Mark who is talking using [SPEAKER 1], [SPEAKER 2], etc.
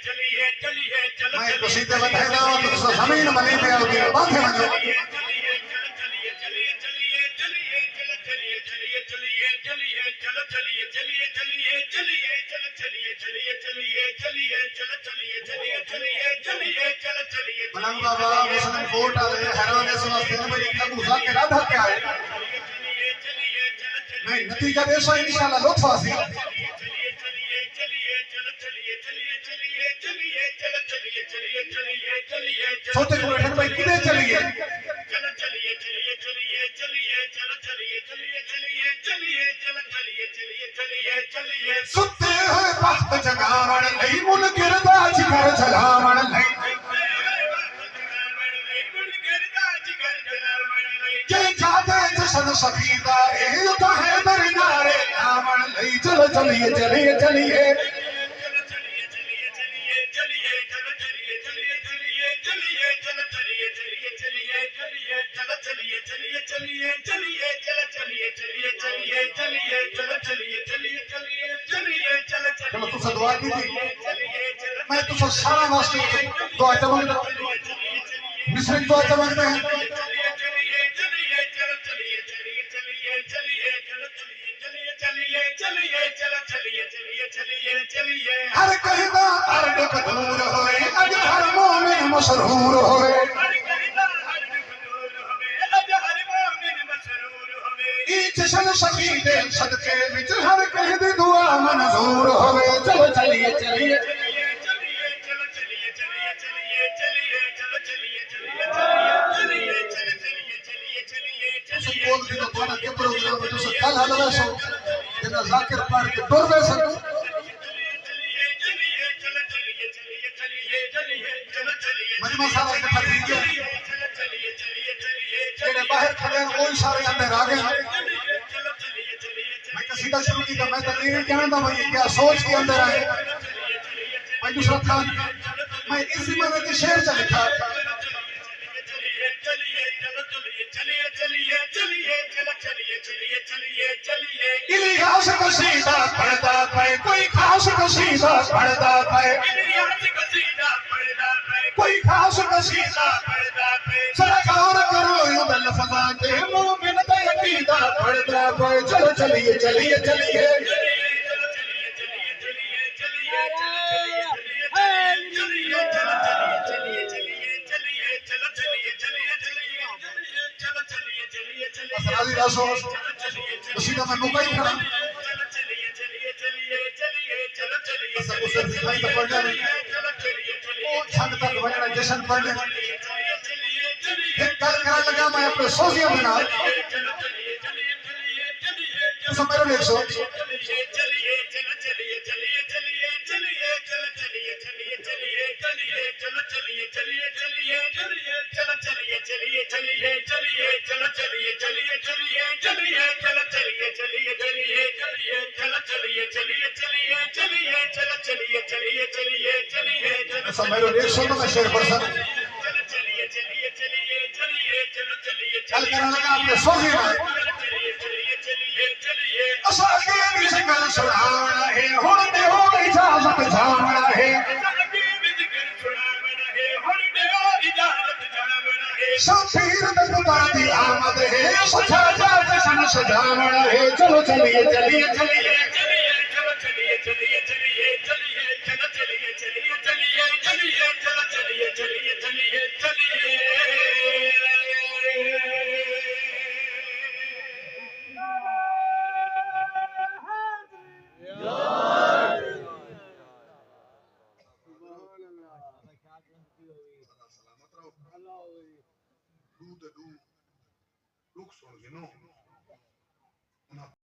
[SPEAKER 1] मैं कुसीते बताए ना तो जमीन बनी में आओगे बातें बनो मलंग बाबा मुस्लिम कोर्ट आ रहे हैरान है सुना से में लिखा मुसा के राधा क्या है नहीं नतीजा देशो इंशाल्लाह लोथवासी सोचे को बैठन भाई किधर चलिए सुते हुए वक्त जगावण नहीं मुन गिरदा जिगर जलावण नहीं ये जाते जशन सफीदा ये तो है दरनारे नावण नहीं चलो चलिए चलिए चलिए चलो तुझसे दुआ की थी मैं तुझसे सारा वास्ते दुआ चमकता मिस्र दुआ चमकते हैं हर कहना हर दुख दूर होए अज हर मोमिन मसरूर होए जशन शहीद सदके विच हर कह दी दुआ मंजूर होवे चलो चलिए चलिए बोल दी तो थाना के प्रोग्राम में तो कल हलवा सो जना जाकिर पार के टुर वे सको मजमा साहब के फकीर जेने बाहर खड़े हैं वो सारे अंदर आ गए सीधा शुरू की मैं तो नहीं जानता भाई क्या सोच के अंदर आए मैं दूसरा था मैं इसी मदद के शेर से लिखा इलियास कसीदा पढ़ता पाए कोई खास कसीदा पढ़ता पाए कोई खास कसीदा सरकार करो युदल फजा के मोमिन ते अकीदा पढ़ता पाए चलो चलिए चलिए चलिए असराली रासो उसी का मैं मुकाई खड़ा ऐसा कुछ दिखाई तो पड़ जाए ओ छंद तक वजना जश्न पढ़ने एक कल करने लगा मैं अपने सोफिया बना तो सब मेरे लिए सो सब मेरे लिए सो तो मैं शेर पढ़ सकूं कल करने लगा अपने सोफिया में असाके किसी का सुनावना है हुन दे हो इजाजत जावना है शफीर दे पुकार दी आमद है सचा जा जशन सजावना है चलो चलिए चलिए चलिए चलो चलिए चलिए चलिए चलिए चलो चलिए चलिए चलिए चलिए चलो चलिए चलिए चलिए चलिए Look, so you know.